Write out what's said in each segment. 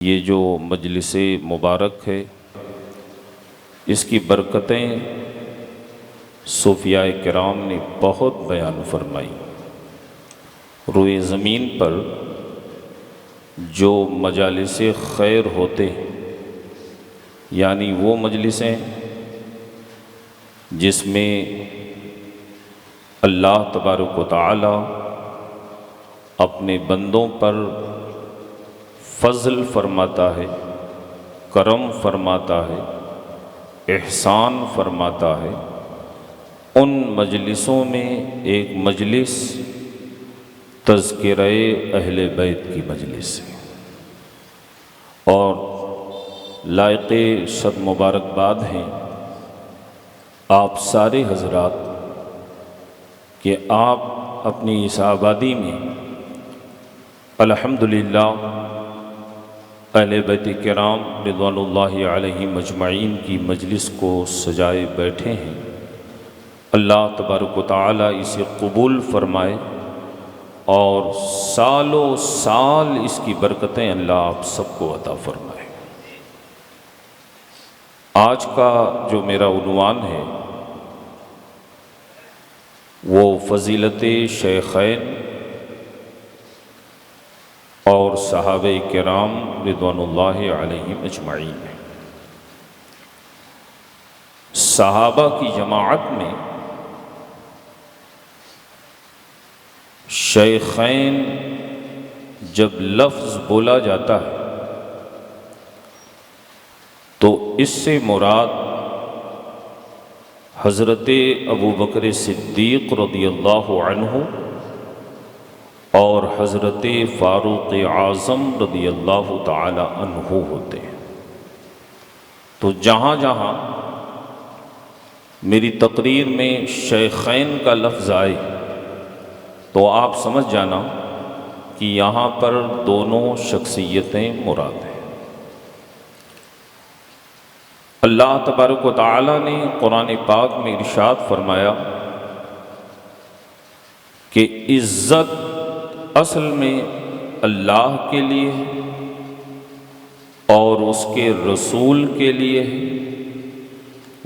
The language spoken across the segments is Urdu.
یہ جو مجلس مبارک ہے اس کی برکتیں صوفیاء کرام نے بہت بیان فرمائی۔ روئے زمین پر جو مجالس خیر ہوتے ہیں، یعنی وہ مجلسیں جس میں اللہ تبارک و تعالی اپنے بندوں پر فضل فرماتا ہے، کرم فرماتا ہے، احسان فرماتا ہے، ان مجلسوں میں ایک مجلس تذکرہ اہل بیت کی مجلس ہے، اور لائق صد مبارکباد ہیں آپ سارے حضرات کہ آپ اپنی اس آبادی میں الحمدللہ اہل بیت کرام رضوان اللہ علیہم اجمعین کی مجلس کو سجائے بیٹھے ہیں۔ اللہ تبارک و تعالی اسے قبول فرمائے اور سالوں سال اس کی برکتیں اللہ آپ سب کو عطا فرمائے۔ آج کا جو میرا عنوان ہے وہ فضیلت شیخین اور صحابہ کرام رضوان اللہ علیہم اجمعین ہے۔ صحابہ کی جماعت میں شیخین جب لفظ بولا جاتا ہے تو اس سے مراد حضرت ابوبکر صدیق رضی اللہ عنہ اور حضرت فاروق اعظم رضی اللہ تعالی عنہ ہوتے ہیں۔ تو جہاں جہاں میری تقریر میں شیخین کا لفظ آئے تو آپ سمجھ جانا کہ یہاں پر دونوں شخصیتیں مراد ہیں۔ اللہ تبارک و تعالی نے قرآن پاک میں ارشاد فرمایا کہ عزت اصل میں اللہ کے لیے ہے اور اس کے رسول کے لیے ہے،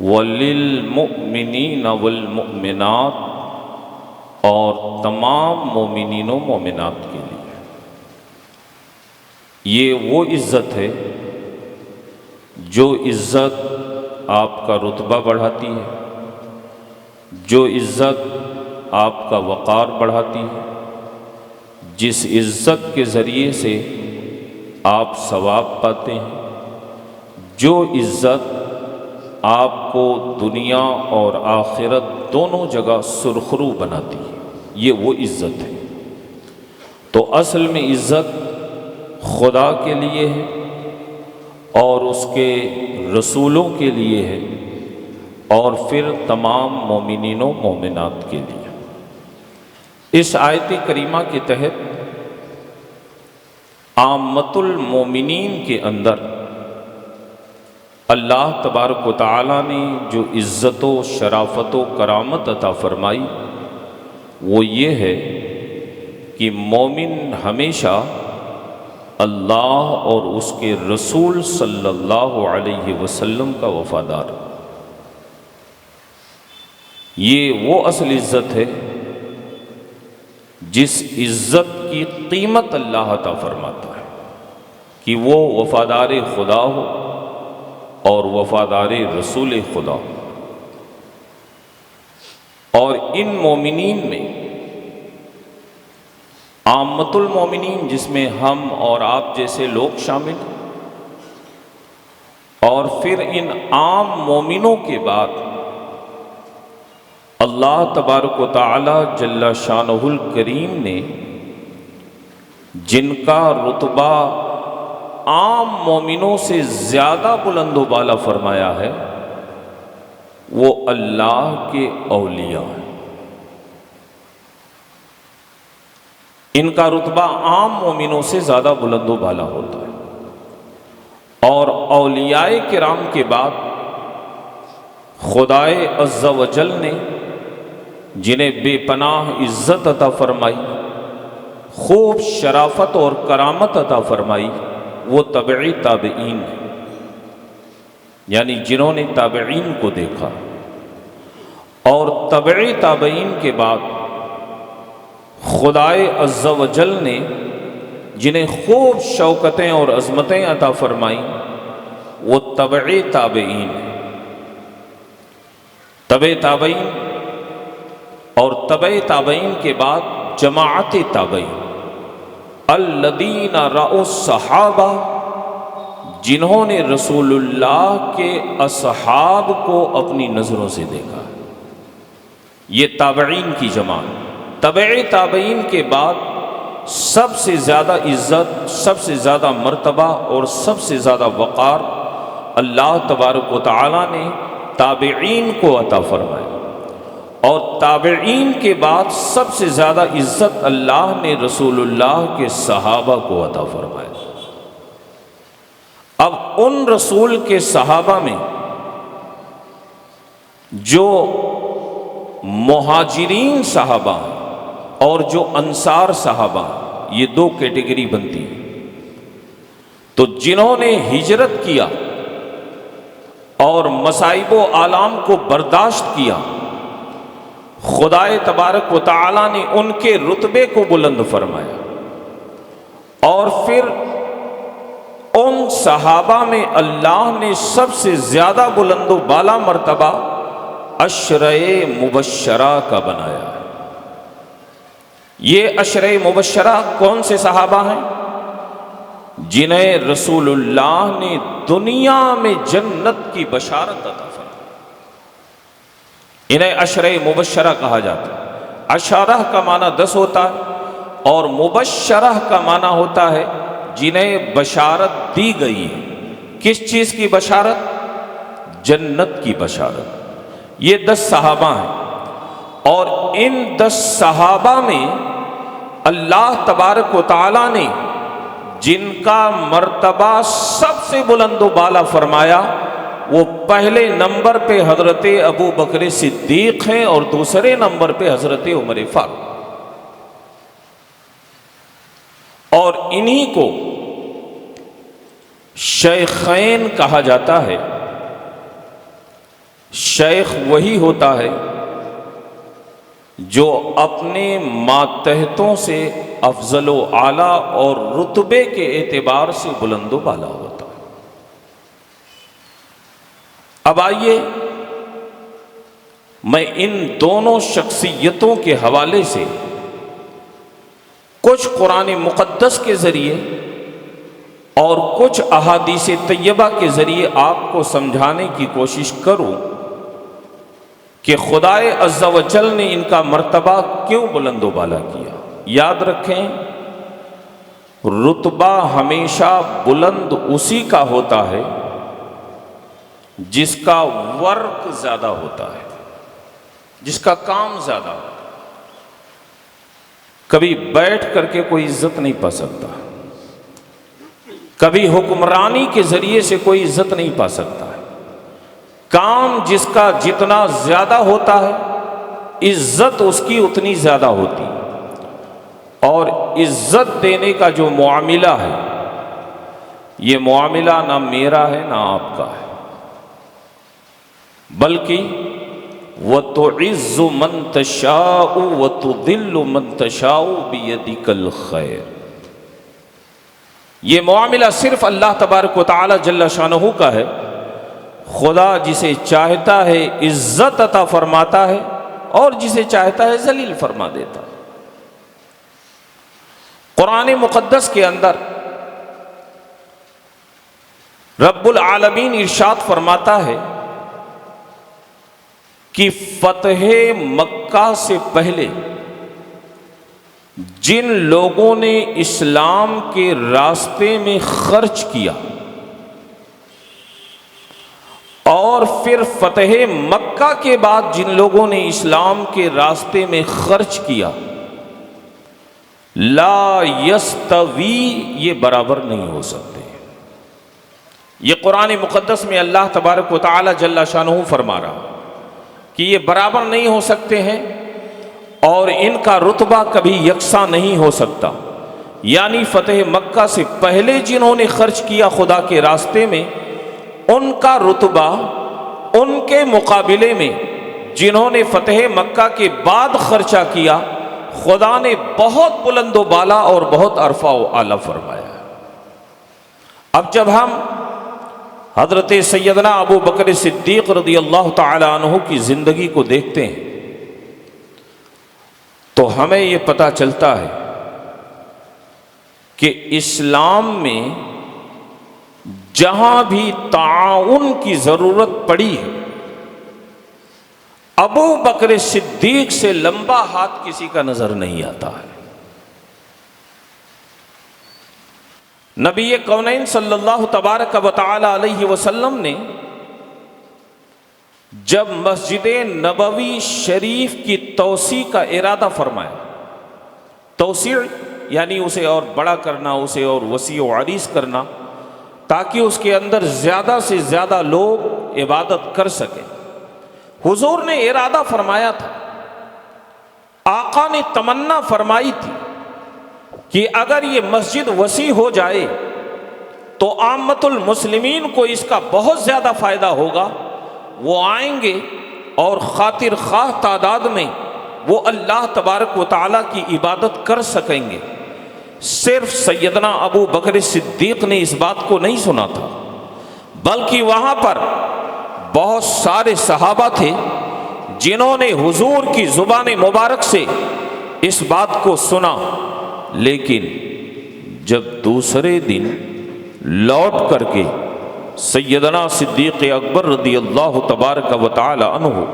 وَلِلْمُؤْمِنِينَ وَالْمُؤْمِنَاتِ، اور تمام مومنین و مومنات کے لیے۔ یہ وہ عزت ہے جو عزت آپ کا رتبہ بڑھاتی ہے، جو عزت آپ کا وقار بڑھاتی ہے، جس عزت کے ذریعے سے آپ ثواب پاتے ہیں، جو عزت آپ کو دنیا اور آخرت دونوں جگہ سرخرو بناتی ہے، یہ وہ عزت ہے۔ تو اصل میں عزت خدا کے لیے ہے اور اس کے رسولوں کے لیے ہے اور پھر تمام مومنین و مومنات کے لیے۔ اس آیت کریمہ کے تحت عامۃ المومنین کے اندر اللہ تبارک و تعالی نے جو عزت و شرافت و کرامت عطا فرمائی وہ یہ ہے کہ مومن ہمیشہ اللہ اور اس کے رسول صلی اللہ علیہ وسلم کا وفادار۔ یہ وہ اصل عزت ہے جس عزت کی قیمت اللہ عطا فرماتا ہے کہ وہ وفادار خدا ہو اور وفادار رسول خدا ہو۔ اور ان مومنین میں عامۃ المومنین جس میں ہم اور آپ جیسے لوگ شامل ہیں، اور پھر ان عام مومنوں کے بعد اللہ تبارک و تعالی جل شانہ الکریم نے جن کا رتبہ عام مومنوں سے زیادہ بلند و بالا فرمایا ہے وہ اللہ کے اولیاء ہیں۔ ان کا رتبہ عام مومنوں سے زیادہ بلند و بالا ہوتا ہے، اور اولیاء کرام کے بعد خدائے عز و جل نے جنہیں بے پناہ عزت عطا فرمائی، خوب شرافت اور کرامت عطا فرمائی، وہ تبعی تابعین ہیں، یعنی جنہوں نے تابعین کو دیکھا، اور تبعی تابعین کے بعد خدائے عز و جل نے جنہیں خوب شوکتیں اور عظمتیں عطا فرمائیں وہ تبعی تابعین ہیں۔ تبع تابعین اور تبع تابعین کے بعد جماعت تابعین، الذین رأوا الصحابہ، جنہوں نے رسول اللہ کے اصحاب کو اپنی نظروں سے دیکھا، یہ تابعین کی جماعت۔ تبع تابعین کے بعد سب سے زیادہ عزت، سب سے زیادہ مرتبہ اور سب سے زیادہ وقار اللہ تبارک و تعالی نے تابعین کو عطا فرمایا، اور تابعین کے بعد سب سے زیادہ عزت اللہ نے رسول اللہ کے صحابہ کو عطا فرمایا۔ اب ان رسول کے صحابہ میں جو مہاجرین صحابہ ہیں اور جو انصار صحابہ ہیں، یہ دو کیٹیگری بنتی ہے۔ تو جنہوں نے ہجرت کیا اور مصائب و آلام کو برداشت کیا، خدائے تبارک و تعالی نے ان کے رتبے کو بلند فرمایا، اور پھر ان صحابہ میں اللہ نے سب سے زیادہ بلند و بالا مرتبہ عشرہ مبشرہ کا بنایا۔ یہ عشرہ مبشرہ کون سے صحابہ ہیں؟ جنہیں رسول اللہ نے دنیا میں جنت کی بشارت عطا فرمائی، انہیں عشرہ مبشرہ کہا جاتا ہے۔ عشرہ کا معنی 10 ہوتا ہے، اور مبشرہ کا معنی ہوتا ہے جنہیں بشارت دی گئی ہے۔ کس چیز کی بشارت؟ جنت کی بشارت۔ یہ 10 صحابہ ہیں، اور ان 10 صحابہ میں اللہ تبارک و تعالی نے جن کا مرتبہ سب سے بلند و بالا فرمایا، وہ پہلے نمبر پہ حضرت ابو بکر صدیق ہیں، اور دوسرے نمبر پہ حضرت عمر فاروق، اور انہی کو شیخین کہا جاتا ہے۔ شیخ وہی ہوتا ہے جو اپنے ماتحتوں سے افضل و اعلیٰ اور رتبے کے اعتبار سے بلند و بالا ہوتا ہے۔ اب آئیے میں ان دونوں شخصیتوں کے حوالے سے کچھ قرآن مقدس کے ذریعے اور کچھ احادیث طیبہ کے ذریعے آپ کو سمجھانے کی کوشش کروں کہ خدائے عز و جل نے ان کا مرتبہ کیوں بلند و بالا کیا۔ یاد رکھیں، رتبہ ہمیشہ بلند اسی کا ہوتا ہے جس کا ورک زیادہ ہوتا ہے، جس کا کام زیادہ ہوتا ہے۔ کبھی بیٹھ کر کے کوئی عزت نہیں پا سکتا، کبھی حکمرانی کے ذریعے سے کوئی عزت نہیں پا سکتا ہے۔ کام جس کا جتنا زیادہ ہوتا ہے، عزت اس کی اتنی زیادہ ہوتی ہے، اور عزت دینے کا جو معاملہ ہے، یہ معاملہ نہ میرا ہے نہ آپ کا ہے، بلکہ وَتُعِزُّ مَن تَشَاءُ وَتُذِلُّ مَن تَشَاءُ بِيَدِكَ الْخَيْرُ۔ یہ معاملہ صرف اللہ تبارک و تعالی جل شانہ کا ہے۔ خدا جسے چاہتا ہے عزت عطا فرماتا ہے، اور جسے چاہتا ہے ذلیل فرما دیتا ہے۔ قرآن مقدس کے اندر رب العالمین ارشاد فرماتا ہے کہ فتح مکہ سے پہلے جن لوگوں نے اسلام کے راستے میں خرچ کیا، اور پھر فتح مکہ کے بعد جن لوگوں نے اسلام کے راستے میں خرچ کیا، لا یستوی، یہ برابر نہیں ہو سکتے۔ یہ قرآن مقدس میں اللہ تبارک و تعالی جل شانہ فرما رہا کہ یہ برابر نہیں ہو سکتے ہیں، اور ان کا رتبہ کبھی یکساں نہیں ہو سکتا۔ یعنی فتح مکہ سے پہلے جنہوں نے خرچ کیا خدا کے راستے میں، ان کا رتبہ ان کے مقابلے میں جنہوں نے فتح مکہ کے بعد خرچہ کیا، خدا نے بہت بلند و بالا اور بہت عرفہ و اعلیٰ فرمایا۔ اب جب ہم حضرت سیدنا ابو بکر صدیق رضی اللہ تعالی عنہ کی زندگی کو دیکھتے ہیں تو ہمیں یہ پتہ چلتا ہے کہ اسلام میں جہاں بھی تعاون کی ضرورت پڑی ہے، ابو بکر صدیق سے لمبا ہاتھ کسی کا نظر نہیں آتا ہے۔ نبی کونین صلی اللہ تبارک و تعالی علیہ وسلم نے جب مسجد نبوی شریف کی توسیع کا ارادہ فرمایا، توسیع یعنی اسے اور بڑا کرنا، اسے اور وسیع و عریض کرنا، تاکہ اس کے اندر زیادہ سے زیادہ لوگ عبادت کر سکیں، حضور نے ارادہ فرمایا تھا، آقا نے تمنا فرمائی تھی کہ اگر یہ مسجد وسیع ہو جائے تو عامت المسلمین کو اس کا بہت زیادہ فائدہ ہوگا، وہ آئیں گے اور خاطر خواہ تعداد میں وہ اللہ تبارک و تعالیٰ کی عبادت کر سکیں گے۔ صرف سیدنا ابو بکر صدیق نے اس بات کو نہیں سنا تھا، بلکہ وہاں پر بہت سارے صحابہ تھے جنہوں نے حضور کی زبان مبارک سے اس بات کو سنا، لیکن جب دوسرے دن لوٹ کر کے سیدنا صدیق اکبر رضی اللہ تبارک و تعالی عنہ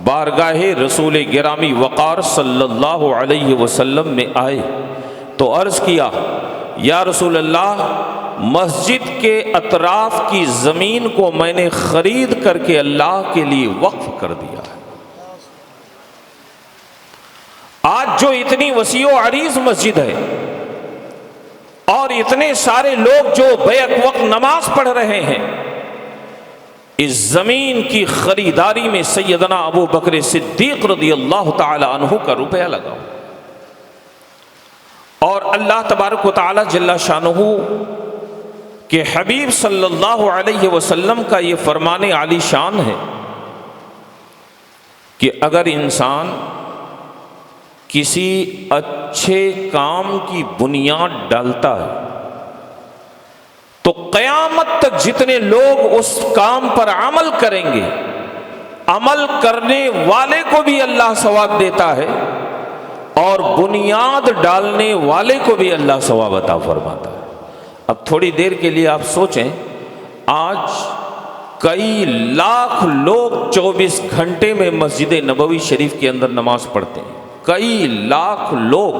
بارگاہ رسول گرامی وقار صلی اللہ علیہ وسلم میں آئے تو عرض کیا، یا رسول اللہ، مسجد کے اطراف کی زمین کو میں نے خرید کر کے اللہ کے لیے وقف کر دیا ہے۔ آج جو اتنی وسیع و عریض مسجد ہے اور اتنے سارے لوگ جو بیک وقت نماز پڑھ رہے ہیں، اس زمین کی خریداری میں سیدنا ابو بکر صدیق رضی اللہ تعالی عنہ کا روپیہ لگا، اور اللہ تبارک و تعالی جل شانہ کہ حبیب صلی اللہ علیہ وسلم کا یہ فرمان عالی شان ہے کہ اگر انسان کسی اچھے کام کی بنیاد ڈالتا ہے تو قیامت تک جتنے لوگ اس کام پر عمل کریں گے، عمل کرنے والے کو بھی اللہ ثواب دیتا ہے اور بنیاد ڈالنے والے کو بھی اللہ ثواب عطا فرماتا ہے۔ اب تھوڑی دیر کے لیے آپ سوچیں، آج کئی لاکھ لوگ 24 گھنٹے میں مسجد نبوی شریف کے اندر نماز پڑھتے ہیں، کئی لاکھ لوگ،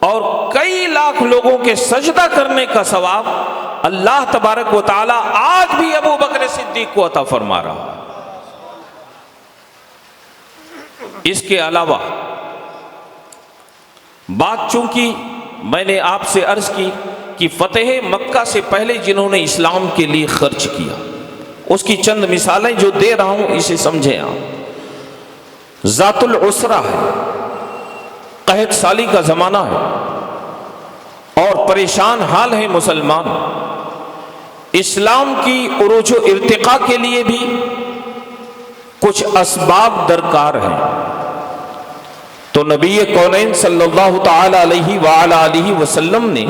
اور کئی لاکھ لوگوں کے سجدہ کرنے کا ثواب اللہ تبارک و تعالی آج بھی ابو بکر صدیق کو عطا فرما رہا ہے۔ اس کے علاوہ بات چونکہ میں نے آپ سے عرض کی کہ فتح مکہ سے پہلے جنہوں نے اسلام کے لیے خرچ کیا، اس کی چند مثالیں جو دے رہا ہوں اسے سمجھیں آپ۔ ذات العسرہ ہے، قحط سالی کا زمانہ ہے اور پریشان حال ہے مسلمان، اسلام کی عروج و ارتقاء کے لیے بھی کچھ اسباب درکار ہیں، تو نبی کونین صلی اللہ تعالی علیہ وآلہ وسلم نے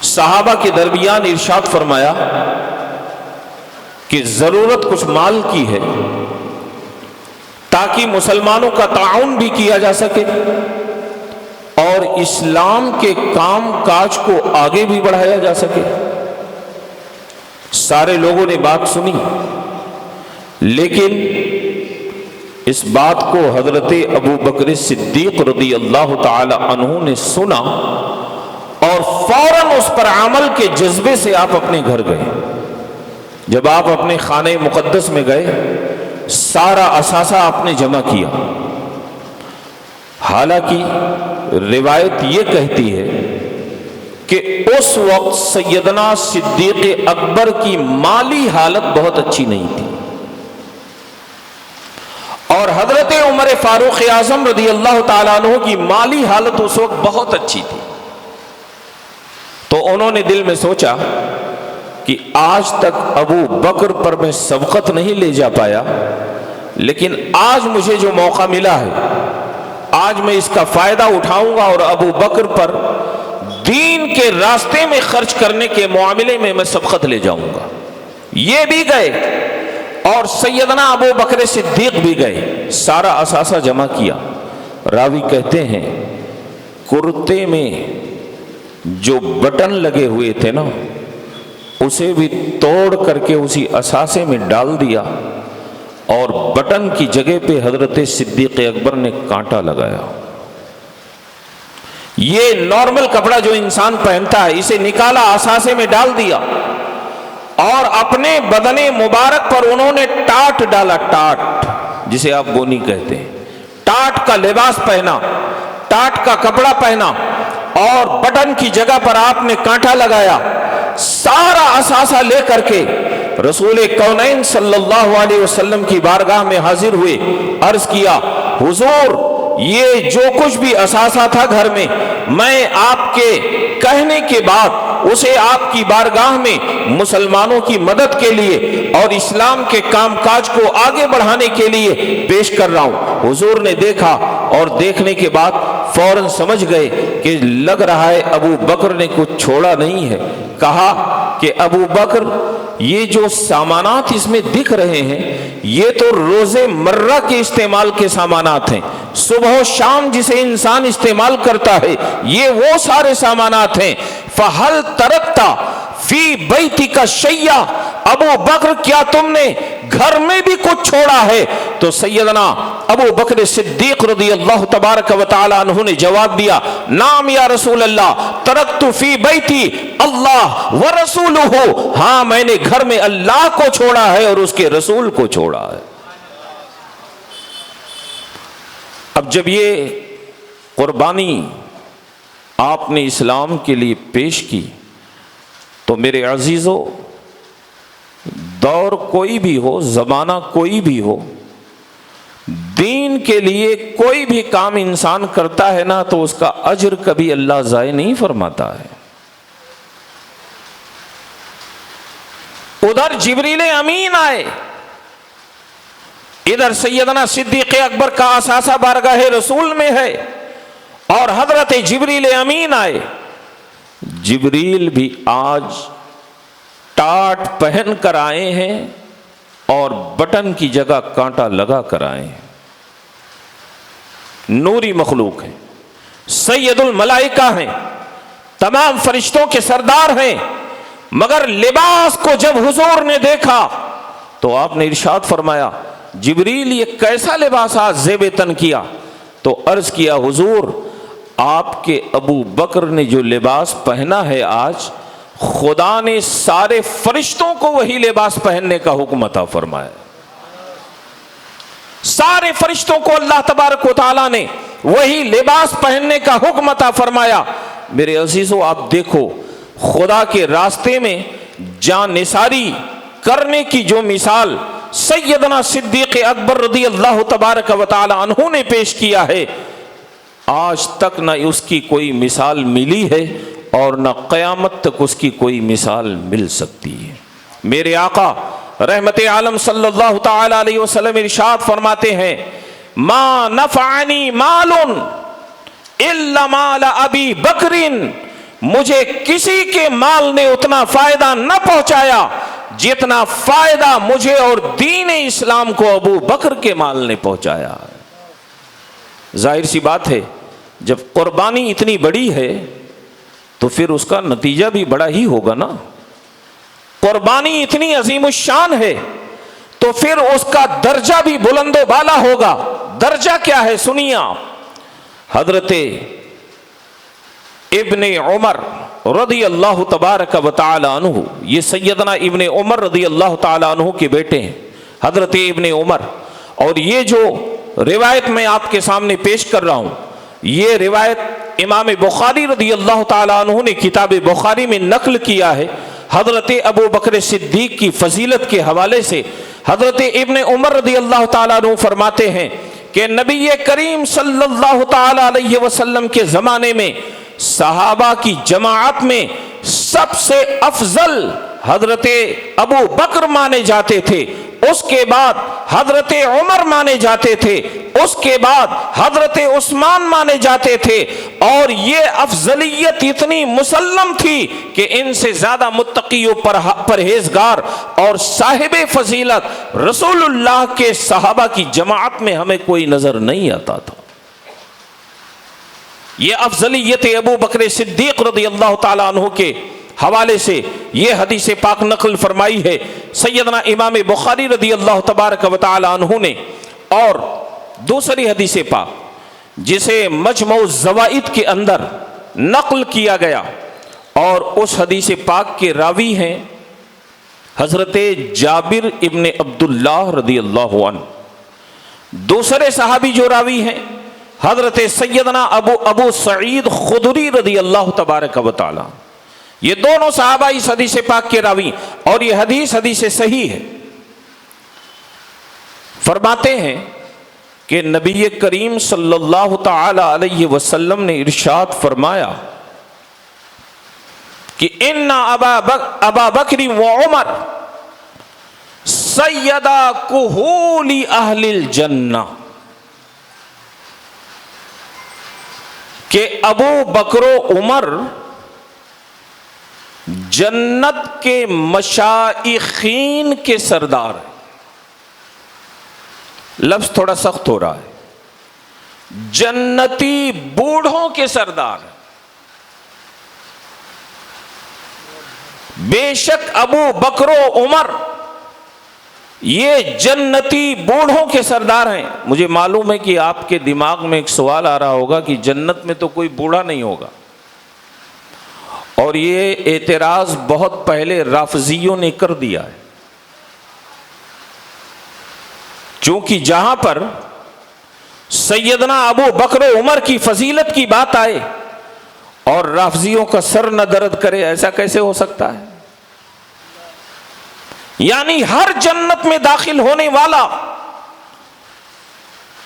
صحابہ کے درمیان ارشاد فرمایا کہ ضرورت کچھ مال کی ہے تاکہ مسلمانوں کا تعاون بھی کیا جا سکے اور اسلام کے کام کاج کو آگے بھی بڑھایا جا سکے۔ سارے لوگوں نے بات سنی، لیکن اس بات کو حضرت ابو بکر صدیق رضی اللہ تعالی عنہ نے سنا اور فوراً اس پر عمل کے جذبے سے آپ اپنے گھر گئے۔ جب آپ اپنے خانہ مقدس میں گئے، سارا اثاثہ آپ نے جمع کیا۔ حالانکہ روایت یہ کہتی ہے کہ اس وقت سیدنا صدیق اکبر کی مالی حالت بہت اچھی نہیں تھی، اور حضرت عمر فاروق اعظم رضی اللہ تعالیٰ عنہ کی مالی حالت اس وقت بہت اچھی تھی، تو انہوں نے دل میں سوچا کہ آج تک ابو بکر پر میں سبقت نہیں لے جا پایا، لیکن آج مجھے جو موقع ملا ہے آج میں اس کا فائدہ اٹھاؤں گا اور ابو بکر پر دین کے راستے میں خرچ کرنے کے معاملے میں سبقت لے جاؤں گا۔ یہ بھی گئے اور سیدنا ابو بکر صدیق بھی گئے، سارا اثاثہ جمع کیا۔ راوی کہتے ہیں کرتے میں جو بٹن لگے ہوئے تھے نا اسے بھی توڑ کر کے اسی اثاثے میں ڈال دیا، اور بٹن کی جگہ پہ حضرت صدیق اکبر نے کانٹا لگایا۔ یہ نارمل کپڑا جو انسان پہنتا ہے اسے نکالا، اثاثے میں ڈال دیا، اور اپنے بدن مبارک پر انہوں نے ٹاٹ ڈالا، ٹاٹ جسے آپ گونی کہتے ہیں، ٹاٹ کا لباس پہنا، ٹاٹ کا کپڑا پہنا، اور بٹن کی جگہ پر آپ نے کانٹا لگایا۔ سارا اثاثہ لے کر کے رسول کونین صلی اللہ علیہ وسلم کی بارگاہ میں حاضر ہوئے، عرض کیا حضور یہ جو کچھ بھی اثاثہ تھا گھر میں آپ کے کہنے کے بعد اسے آپ کی بارگاہ میں مسلمانوں کی مدد کے لیے اور اسلام کے کام کاج کو آگے بڑھانے کے لیے پیش کر رہا ہوں۔ حضور نے دیکھا اور دیکھنے کے بعد فوراً سمجھ گئے کہ لگ رہا ہے ابو بکر نے کچھ چھوڑا نہیں ہے۔ کہا کہ ابو بکر یہ جو سامانات اس میں دکھ رہے ہیں یہ تو روز مرہ کے استعمال کے سامانات ہیں، صبح و شام جسے انسان استعمال کرتا ہے یہ وہ سارے سامانات ہیں۔ فَهَلْ تَرَكْتَ فِي بَيْتِكَ شَيْئًا، ابو بکر کیا تم نے گھر میں بھی کچھ چھوڑا ہے؟ تو سیدنا ابو بکر صدیق رضی اللہ تبارک و تعالی عنہ نے جواب دیا نام یا رسول اللہ، ترکت فی بیتی اللہ ورسولہ، ہاں میں نے گھر میں اللہ کو چھوڑا ہے اور اس کے رسول کو چھوڑا ہے۔ اب جب یہ قربانی آپ نے اسلام کے لیے پیش کی تو میرے عزیزو، دور کوئی بھی ہو، زمانہ کوئی بھی ہو، دین کے لیے کوئی بھی کام انسان کرتا ہے نا تو اس کا اجر کبھی اللہ ضائع نہیں فرماتا ہے۔ ادھر جبریل امین آئے، ادھر سیدنا صدیق اکبر کا اثاثہ بارگاہ رسول میں ہے، اور حضرت جبریل امین آئے۔ جبریل بھی آج ٹاٹ پہن کر آئے ہیں اور بٹن کی جگہ کانٹا لگا کر آئے ہیں۔ نوری مخلوق ہیں، سید الملائکہ ہیں، تمام فرشتوں کے سردار ہیں، مگر لباس کو جب حضور نے دیکھا تو آپ نے ارشاد فرمایا جبریل یہ کیسا لباس آج زیب تن کیا؟ تو عرض کیا حضور آپ کے ابو بکر نے جو لباس پہنا ہے آج، خدا نے سارے فرشتوں کو وہی لباس پہننے کا حکم عطا فرمایا۔ سارے فرشتوں کو اللہ تبارک و تعالیٰ نے وہی لباس پہننے کا حکم عطا فرمایا۔ میرے عزیزو آپ دیکھو، خدا کے راستے میں جان نثاری کرنے کی جو مثال سیدنا صدیق اکبر رضی اللہ تبارک و تعالی عنہ نے پیش کیا ہے، آج تک نہ اس کی کوئی مثال ملی ہے اور نہ قیامت تک اس کی کوئی مثال مل سکتی ہے۔ میرے آقا رحمت عالم صلی اللہ تعالی علیہ وسلم ارشاد فرماتے ہیں ما نفعنی مال الا مال ابی بکر، مجھے کسی کے مال نے اتنا فائدہ نہ پہنچایا جتنا فائدہ مجھے اور دین اسلام کو ابو بکر کے مال نے پہنچایا۔ ظاہر سی بات ہے جب قربانی اتنی بڑی ہے تو پھر اس کا نتیجہ بھی بڑا ہی ہوگا نا۔ قربانی اتنی عظیم الشان ہے تو پھر اس کا درجہ بھی بلند و بالا ہوگا۔ درجہ کیا ہے سنیے آپ، حضرت ابن عمر رضی اللہ تبارک و تعالی عنہ، یہ سیدنا ابن عمر رضی اللہ تعالی عنہ کے بیٹے ہیں حضرت ابن عمر، اور یہ جو روایت میں آپ کے سامنے پیش کر رہا ہوں یہ روایت امام بخاری رضی اللہ تعالی عنہ نے کتاب بخاری میں نقل کیا ہے۔ حضرت ابو بکر صدیق کی فضیلت کے حوالے سے حضرت ابن عمر رضی اللہ تعالی عنہ فرماتے ہیں کہ نبی کریم صلی اللہ تعالی علیہ وسلم کے زمانے میں صحابہ کی جماعت میں سب سے افضل حضرت ابو بکر مانے جاتے تھے، اس کے بعد حضرت عمر مانے جاتے تھے، اس کے بعد حضرت عثمان مانے جاتے تھے، اور یہ افضلیت اتنی مسلم تھی کہ ان سے زیادہ متقی و پرہیزگار اور صاحب فضیلت رسول اللہ کے صحابہ کی جماعت میں ہمیں کوئی نظر نہیں آتا تھا۔ یہ افضلیت ابو بکر صدیق رضی اللہ تعالیٰ عنہ کے حوالے سے یہ حدیث پاک نقل فرمائی ہے سیدنا امام بخاری رضی اللہ تبارک و تعالی عنہ نے، اور دوسری حدیث پاک جسے مجموع الزوائد کے اندر نقل کیا گیا، اور اس حدیث پاک کے راوی ہیں حضرت جابر ابن عبداللہ رضی اللہ عنہ۔ دوسرے صحابی جو راوی ہیں حضرت سیدنا ابو سعید خدری رضی اللہ تبارک و تعالی، یہ دونوں صحابہ اس حدیث پاک کے راوی، اور یہ حدیث صحیح ہے۔ فرماتے ہیں کہ نبی کریم صلی اللہ تعالی علیہ وسلم نے ارشاد فرمایا کہ ان ابا بکر و عمر سیدا کہول اہل الجنہ، کہ ابو بکر و عمر جنت کے مشائخین کے سردار ہیں۔ لفظ تھوڑا سخت ہو رہا ہے، جنتی بوڑھوں کے سردار ہیں۔ بے شک ابو بکر و عمر یہ جنتی بوڑھوں کے سردار ہیں۔ مجھے معلوم ہے کہ آپ کے دماغ میں ایک سوال آ رہا ہوگا کہ جنت میں تو کوئی بوڑھا نہیں ہوگا، اور یہ اعتراض بہت پہلے رافضیوں نے کر دیا ہے، چونکہ جہاں پر سیدنا ابو بکر و عمر کی فضیلت کی بات آئے اور رافضیوں کا سر نہ درد کرے، ایسا کیسے ہو سکتا ہے؟ یعنی ہر جنت میں داخل ہونے والا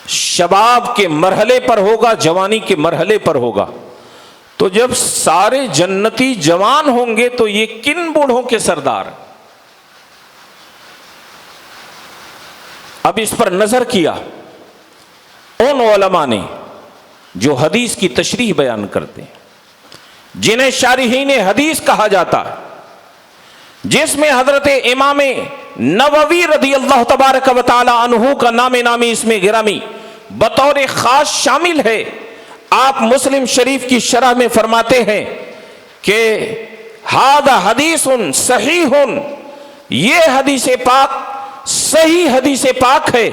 شباب کے مرحلے پر ہوگا، جوانی کے مرحلے پر ہوگا، تو جب سارے جنتی جوان ہوں گے تو یہ کن بوڑھوں کے سردار؟ اب اس پر نظر کیا ان علماء نے جو حدیث کی تشریح بیان کرتے ہیں، جنہیں شارحین حدیث کہا جاتا ہے، جس میں حضرت امام نووی رضی اللہ تبارک و تعالی عنہ کا نام نامی اس میں گرامی بطور خاص شامل ہے۔ آپ مسلم شریف کی شرح میں فرماتے ہیں کہ ھذا حدیث صحیح، یہ حدیث پاک صحیح حدیث پاک ہے،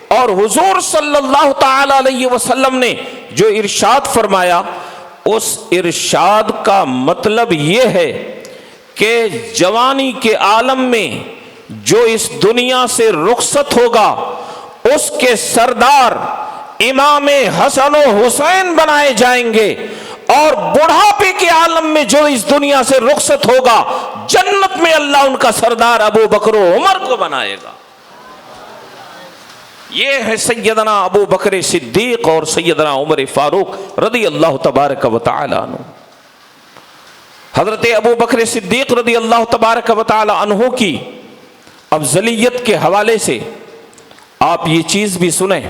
اور حضور صلی اللہ تعالی علیہ وسلم نے جو ارشاد فرمایا اس ارشاد کا مطلب یہ ہے کہ جوانی کے عالم میں جو اس دنیا سے رخصت ہوگا اس کے سردار امام حسن و حسین بنائے جائیں گے، اور بڑھاپے کے عالم میں جو اس دنیا سے رخصت ہوگا جنت میں اللہ ان کا سردار ابو بکر و عمر کو بنائے گا۔ یہ ہے سیدنا ابو بکر صدیق اور سیدنا عمر فاروق رضی اللہ تبارک و تعالی عنہ۔ حضرت ابو بکر صدیق رضی اللہ تبارک و تعالی عنہ کی افضلیت کے حوالے سے آپ یہ چیز بھی سنیں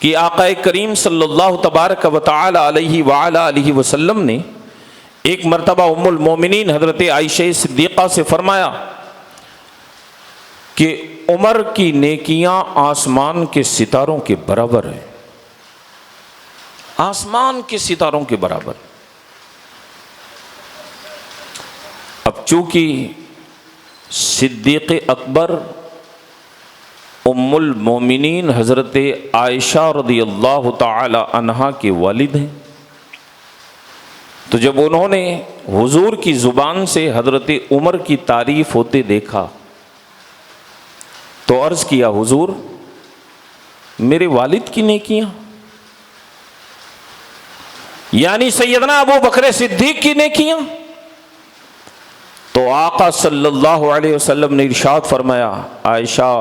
کہ آقا کریم صلی اللہ تبارک و تعالی علیہ وعلی آلہ وسلم نے ایک مرتبہ ام المومنین حضرت عائشہ صدیقہ سے فرمایا کہ عمر کی نیکیاں آسمان کے ستاروں کے برابر ہیں، آسمان کے ستاروں کے برابر۔ اب چونکہ صدیق اکبر ام المومنین حضرت عائشہ رضی اللہ تعالی عنہا کے والد ہیں، تو جب انہوں نے حضور کی زبان سے حضرت عمر کی تعریف ہوتے دیکھا تو عرض کیا، حضور میرے والد کی نیکیاں، یعنی سیدنا ابو بکر صدیق کی نیکیاں؟ تو آقا صلی اللہ علیہ وسلم نے ارشاد فرمایا، عائشہ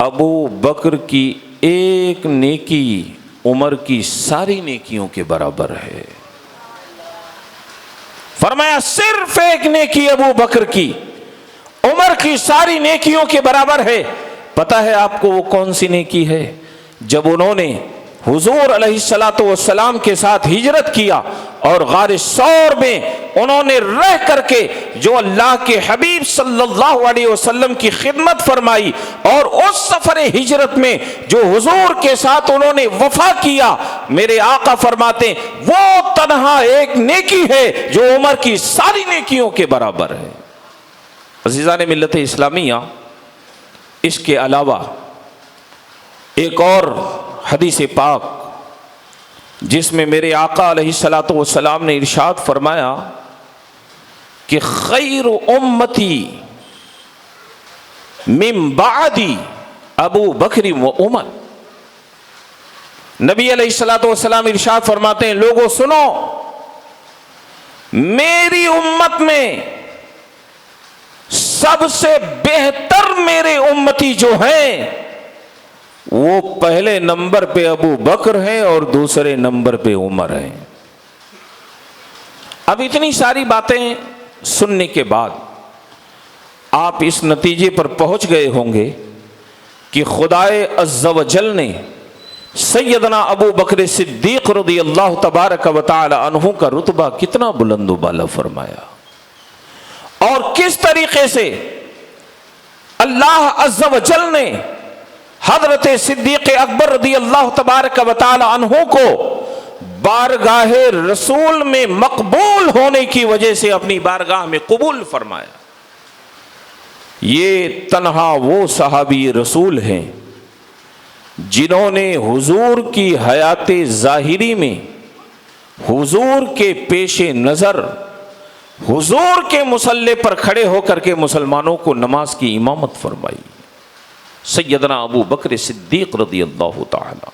ابو بکر کی ایک نیکی عمر کی ساری نیکیوں کے برابر ہے۔ فرمایا صرف ایک نیکی ابو بکر کی عمر کی ساری نیکیوں کے برابر ہے۔ پتہ ہے آپ کو وہ کون سی نیکی ہے؟ جب انہوں نے حضور علیہ الصلوۃ والسلام کے ساتھ ہجرت کیا اور غار ثور میں انہوں نے رہ کر کے جو اللہ کے حبیب صلی اللہ علیہ وسلم کی خدمت فرمائی، اور اس سفر ہجرت میں جو حضور کے ساتھ انہوں نے وفا کیا، میرے آقا فرماتے ہیں وہ تنہا ایک نیکی ہے جو عمر کی ساری نیکیوں کے برابر ہے۔ عزیزان ملت اسلامیہ، اس کے علاوہ ایک اور حدیث پاک جس میں میرے آقا علیہ الصلوۃ والسلام نے ارشاد فرمایا کہ خیر امتی من بعدی ابو بکر و عمر۔ نبی علیہ الصلوۃ والسلام ارشاد فرماتے ہیں لوگوں سنو، میری امت میں سب سے بہتر میرے امتی جو ہیں وہ پہلے نمبر پہ ابو بکر ہیں اور دوسرے نمبر پہ عمر ہیں۔ اب اتنی ساری باتیں سننے کے بعد آپ اس نتیجے پر پہنچ گئے ہوں گے کہ خدائے عز و جل نے سیدنا ابو بکر صدیق رضی اللہ تبارک و تعالی عنہ کا رتبہ کتنا بلند و بالا فرمایا، اور کس طریقے سے اللہ عز و جل نے حضرت صدیق اکبر رضی اللہ تبارک و تعالی عنہ کو بارگاہ رسول میں مقبول ہونے کی وجہ سے اپنی بارگاہ میں قبول فرمایا۔ یہ تنہا وہ صحابی رسول ہیں جنہوں نے حضور کی حیات ظاہری میں حضور کے پیش نظر حضور کے مصلی پر کھڑے ہو کر کے مسلمانوں کو نماز کی امامت فرمائی۔ سیدنا ابو بکر صدیق رضی اللہ تعالی،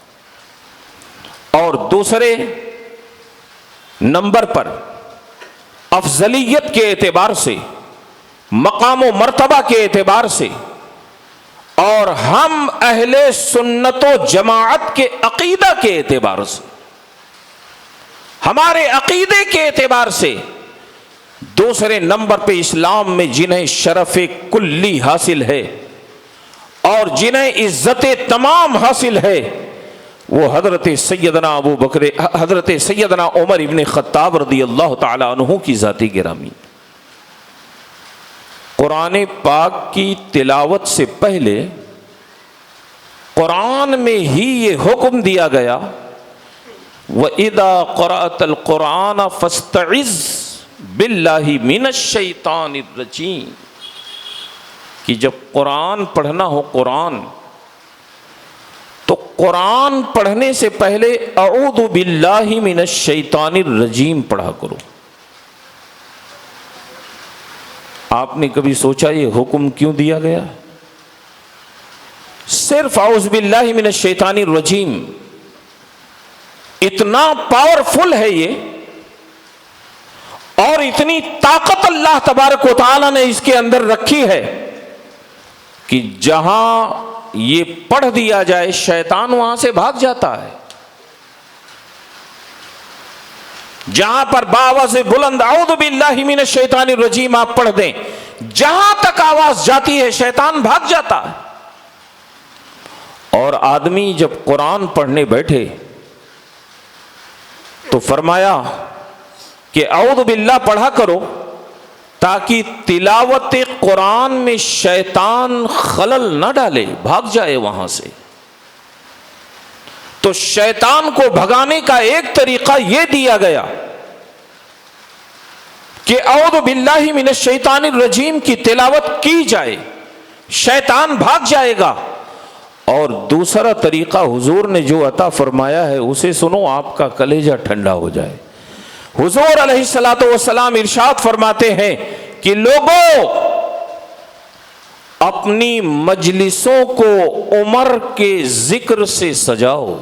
اور دوسرے نمبر پر افضلیت کے اعتبار سے، مقام و مرتبہ کے اعتبار سے، اور ہم اہل سنت و جماعت کے عقیدہ کے اعتبار سے، ہمارے عقیدے کے اعتبار سے دوسرے نمبر پہ اسلام میں جنہیں شرف کلی حاصل ہے اور جنہیں عزت تمام حاصل ہے وہ حضرت سیدنا عمر ابن خطاب رضی اللہ تعالی عنہ کی ذاتی گرامی۔ قرآن پاک کی تلاوت سے پہلے قرآن میں ہی یہ حکم دیا گیا وَإِذَا قَرَأْتَ الْقُرْآنَ فَاسْتَعِذْ بِاللَّهِ مِنَ الشَّيْطَانِ الرَّجِيمِ، کہ جب قرآن پڑھنا ہو قرآن تو قرآن پڑھنے سے پہلے اعوذ باللہ من الشیطان الرجیم پڑھا کرو۔ آپ نے کبھی سوچا یہ حکم کیوں دیا گیا؟ صرف اعوذ باللہ من الشیطان الرجیم اتنا پاورفل ہے یہ، اور اتنی طاقت اللہ تبارک و تعالی نے اس کے اندر رکھی ہے کہ جہاں یہ پڑھ دیا جائے شیطان وہاں سے بھاگ جاتا ہے۔ جہاں پر باواز بلند اعوذ باللہ من الشیطان الرجیم آپ پڑھ دیں، جہاں تک آواز جاتی ہے شیطان بھاگ جاتا ہے۔ اور آدمی جب قرآن پڑھنے بیٹھے تو فرمایا کہ اعوذ باللہ پڑھا کرو تاکہ تلاوت قرآن میں شیطان خلل نہ ڈالے، بھاگ جائے وہاں سے۔ تو شیطان کو بھگانے کا ایک طریقہ یہ دیا گیا کہ اعوذ باللہ من الشیطان الرجیم کی تلاوت کی جائے، شیطان بھاگ جائے گا۔ اور دوسرا طریقہ حضور نے جو عطا فرمایا ہے اسے سنو، آپ کا کلیجہ ٹھنڈا ہو جائے۔ حضور علیہ الصلوۃ والسلام ارشاد فرماتے ہیں کہ لوگوں اپنی مجلسوں کو عمر کے ذکر سے سجاؤ،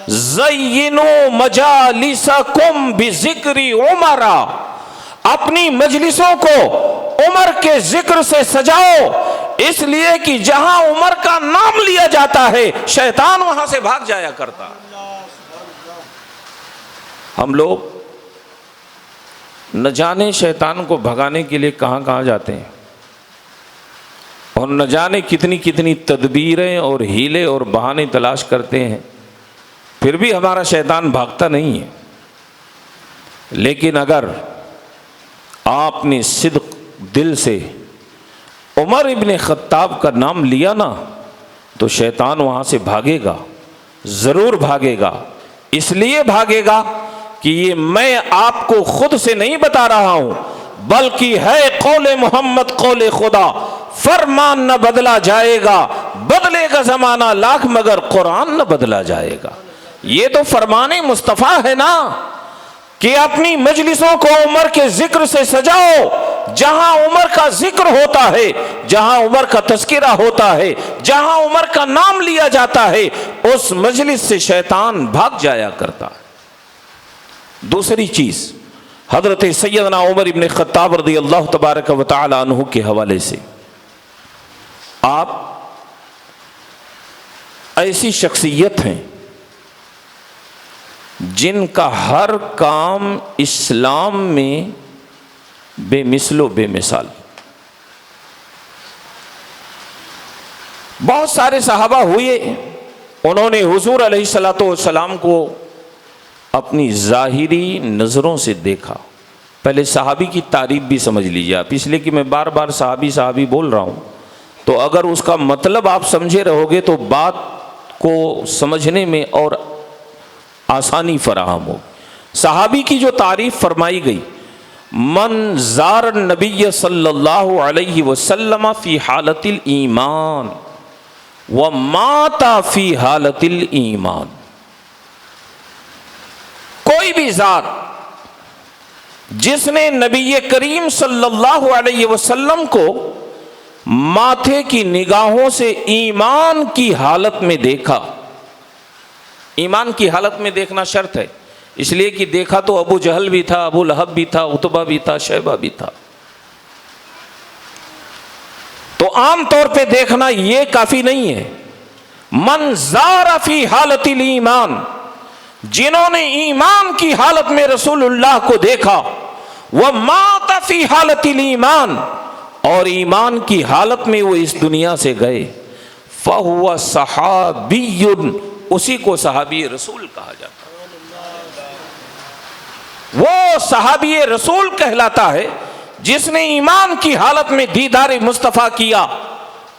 زینوا مجالسکم بذکر عمر، اپنی مجلسوں کو عمر کے ذکر سے سجاؤ۔ اس لیے کہ جہاں عمر کا نام لیا جاتا ہے شیطان وہاں سے بھاگ جایا کرتا. ہم لوگ نہ جانے شیطان کو بھگانے کے لیے کہاں کہاں جاتے ہیں، اور نہ جانے کتنی کتنی تدبیریں اور ہیلے اور بہانے تلاش کرتے ہیں، پھر بھی ہمارا شیطان بھاگتا نہیں ہے. لیکن اگر آپ نے صدق دل سے عمر ابن خطاب کا نام لیا نا تو شیطان وہاں سے بھاگے گا، ضرور بھاگے گا. اس لیے بھاگے گا کہ یہ میں آپ کو خود سے نہیں بتا رہا ہوں، بلکہ ہے قول محمد، قول خدا. فرمان نہ بدلا جائے گا، بدلے گا زمانہ لاکھ مگر قرآن نہ بدلا جائے گا. یہ تو فرمان مصطفیٰ ہے نا کہ اپنی مجلسوں کو عمر کے ذکر سے سجاؤ. جہاں عمر کا ذکر ہوتا ہے، جہاں عمر کا تذکرہ ہوتا ہے، جہاں عمر کا نام لیا جاتا ہے، اس مجلس سے شیطان بھاگ جایا کرتا ہے. دوسری چیز، حضرت سیدنا عمر ابن خطاب رضی اللہ تبارک و تعالی عنہ کے حوالے سے، آپ ایسی شخصیت ہیں جن کا ہر کام اسلام میں بے مثل و بے مثال. بہت سارے صحابہ ہوئے، انہوں نے حضور علیہ الصلوۃ والسلام کو اپنی ظاہری نظروں سے دیکھا. پہلے صحابی کی تعریف بھی سمجھ لیجیے آپ، اس لیے کہ میں بار بار صحابی بول رہا ہوں، تو اگر اس کا مطلب آپ سمجھے رہو گے تو بات کو سمجھنے میں اور آسانی فراہم ہو. صحابی کی جو تعریف فرمائی گئی، من زار النبی صلی اللہ علیہ وسلم فی حالت الایمان ومات فی حالت الایمان. کوئی بھی ذات جس نے نبی کریم صلی اللہ علیہ وسلم کو ماتھے کی نگاہوں سے ایمان کی حالت میں دیکھا. ایمان کی حالت میں دیکھنا شرط ہے، اس لیے کہ دیکھا تو ابو جہل بھی تھا، ابو لہب بھی تھا، عتبہ بھی تھا، شیبہ بھی تھا. تو عام طور پہ دیکھنا یہ کافی نہیں ہے. من زار فی حالت الایمان، جنہوں نے ایمان کی حالت میں رسول اللہ کو دیکھا، ومات فی حالت الایمان، اور ایمان کی حالت میں وہ اس دنیا سے گئے، فہو صحابی، اسی کو صحابی رسول کہا جاتا ہے. وہ صحابی رسول کہلاتا ہے جس نے ایمان کی حالت میں دیدار مصطفیٰ کیا،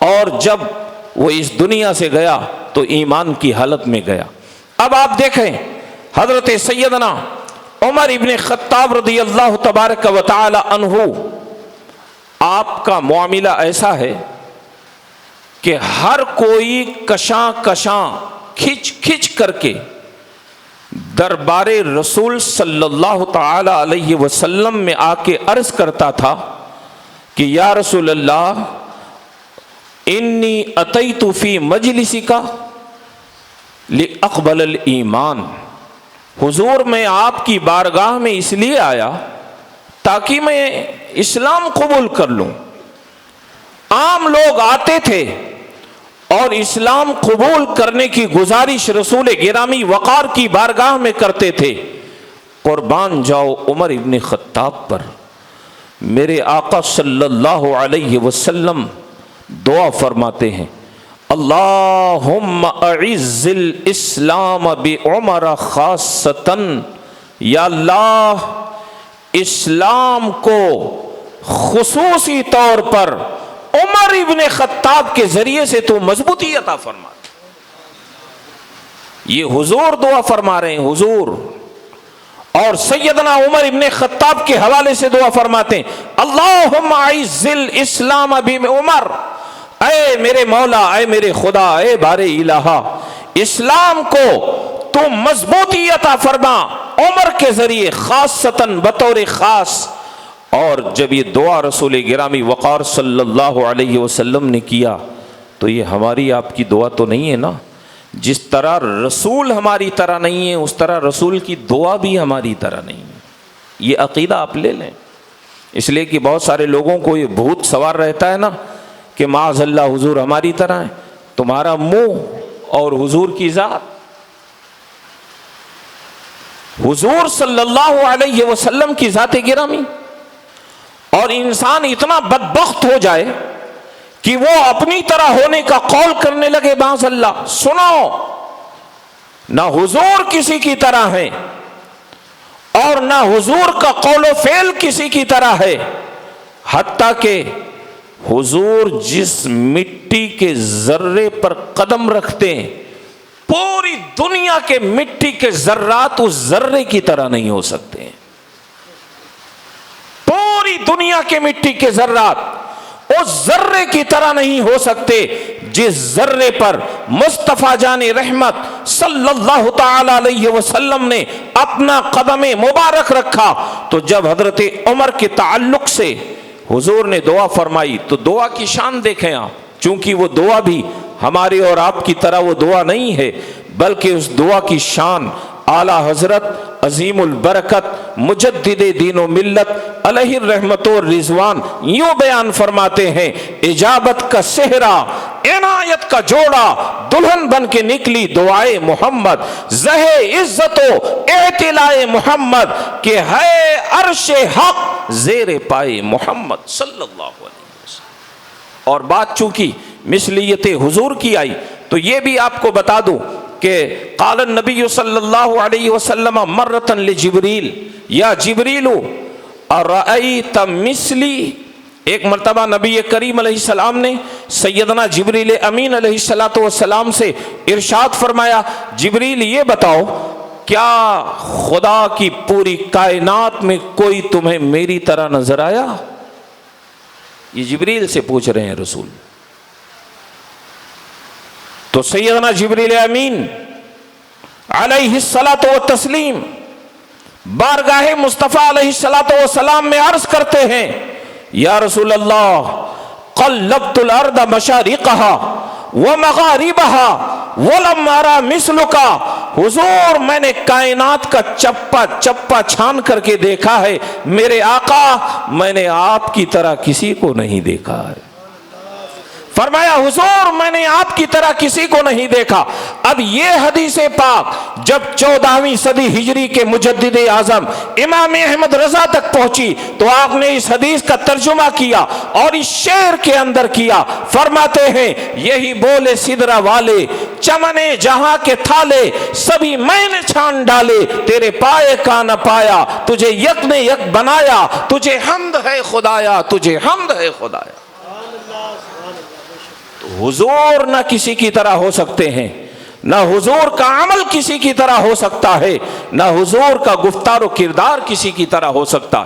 اور جب وہ اس دنیا سے گیا تو ایمان کی حالت میں گیا. اب آپ دیکھیں حضرت سیدنا عمر ابن خطاب رضی اللہ تبارک و تعالی عنہ، آپ کا معاملہ ایسا ہے کہ ہر کوئی کشاں کشاں کھچ کھچ کر کے دربار رسول صلی اللہ تعالی علیہ وسلم میں آ کے عرض کرتا تھا کہ یا رسول اللہ، انی اتیت فی مجلسک لاقبل الایمان. حضور میں آپ کی بارگاہ میں اس لیے آیا تاکہ میں اسلام قبول کر لوں. عام لوگ آتے تھے اور اسلام قبول کرنے کی گزارش رسول گرامی وقار کی بارگاہ میں کرتے تھے. قربان جاؤ عمر ابن خطاب پر. میرے آقا صلی اللہ علیہ وسلم دعا فرماتے ہیں، اللہم اعز الاسلام بعمر خاصتاً، یا اللہ اسلام کو خصوصی طور پر عمر ابن خطاب کے ذریعے سے تو مضبوطی عطا فرما. یہ حضور دعا فرما رہے ہیں، حضور. اور سیدنا عمر ابن خطاب کے حوالے سے دعا فرماتے ہیں، اللہم اعز الاسلام بعمر، اے میرے مولا، اے میرے خدا، اے بار الہ، اسلام کو تو مضبوطی عطا فرما عمر کے ذریعے، خاصتاً بطور خاص. اور جب یہ دعا رسول گرامی وقار صلی اللہ علیہ وسلم نے کیا تو یہ ہماری آپ کی دعا تو نہیں ہے نا. جس طرح رسول ہماری طرح نہیں ہے اس طرح رسول کی دعا بھی ہماری طرح نہیں ہے. یہ عقیدہ آپ لے لیں. اس لیے کہ بہت سارے لوگوں کو یہ بھوت سوار رہتا ہے نا کہ معاذ اللہ حضور ہماری طرح ہے، تمہارا منہ اور حضور کی ذات۔ حضور صلی اللہ علیہ وسلم کی ذات گرامی، اور انسان اتنا بدبخت ہو جائے کہ وہ اپنی طرح ہونے کا قول کرنے لگے معاذ اللہ۔ سنو، نہ حضور کسی کی طرح ہے اور نہ حضور کا قول و فعل کسی کی طرح ہے، حتیٰ کہ حضور جس مٹی کے ذرے پر قدم رکھتے ہیں پوری دنیا کے مٹی کے ذرات اس ذرے کی طرح نہیں ہو سکتے ہیں۔ پوری دنیا کے مٹی کے ذرات اس ذرے کی طرح نہیں ہو سکتے جس ذرے پر مصطفیٰ جان رحمت صلی اللہ تعالی علیہ وسلم نے اپنا قدم مبارک رکھا۔ تو جب حضرت عمر کے تعلق سے حضور نے دعا فرمائی تو دعا کی شان دیکھیں آپ، چونکہ وہ دعا بھی ہمارے اور آپ کی طرح وہ دعا نہیں ہے، بلکہ اس دعا کی شان اعلیٰ حضرت عظیم البرکت مجدد دین و ملت علیہ الرحمت و رضوان یوں بیان فرماتے ہیں، اجابت کا صحرا عنایت کا جوڑا دلہن بن کے نکلی دعائے محمد، زہ عزت و اعتلائے محمد کہ ہے عرش حق زیر پائے محمد صلی اللہ علیہ وسلم۔ اور بات چونکہ مثلیت حضور کی آئی تو یہ بھی آپ کو بتا دوں کہ قال النبی صلی اللہ علیہ وسلم مرتن لجبریل یا جبریل ارأیت مثلی، ایک مرتبہ نبی کریم علیہ السلام نے سیدنا جبریل امین علیہ السلام سے ارشاد فرمایا، جبریل یہ بتاؤ کیا خدا کی پوری کائنات میں کوئی تمہیں میری طرح نظر آیا؟ یہ جبریل سے پوچھ رہے ہیں رسول۔ تو سیدنا جبریل امین علیہ الصلاۃ والتسلیم بارگاہ مصطفیٰ علیہ الصلاۃ والسلام میں عرض کرتے ہیں، یا رسول اللہ قلبت الارض مشارقها ومغاربها ولم ارى مثلك، حضور میں نے کائنات کا چپا چپا چھان کر کے دیکھا ہے میرے آقا، میں نے آپ کی طرح کسی کو نہیں دیکھا ہے۔ فرمایا حضور میں نے آپ کی طرح کسی کو نہیں دیکھا۔ اب یہ حدیث پاک جب 14ویں صدی ہجری کے مجدد اعظم امام احمد رضا تک پہنچی تو آپ نے اس حدیث کا ترجمہ کیا اور اس شعر کے اندر کیا، فرماتے ہیں یہی بولے سدرہ والے چمنے جہاں کے تھالے سبھی میں نے چھان ڈالے، تیرے پائے کا نہ پایا تجھے یک نے یک بنایا، تجھے حمد ہے خدایا، تجھے حمد ہے خدایا۔ حضور نہ کسی کی طرح ہو سکتے ہیں، نہ حضور کا عمل کسی کی طرح ہو سکتا ہے، نہ حضور کا گفتار و کردار کسی کی طرح ہو سکتا۔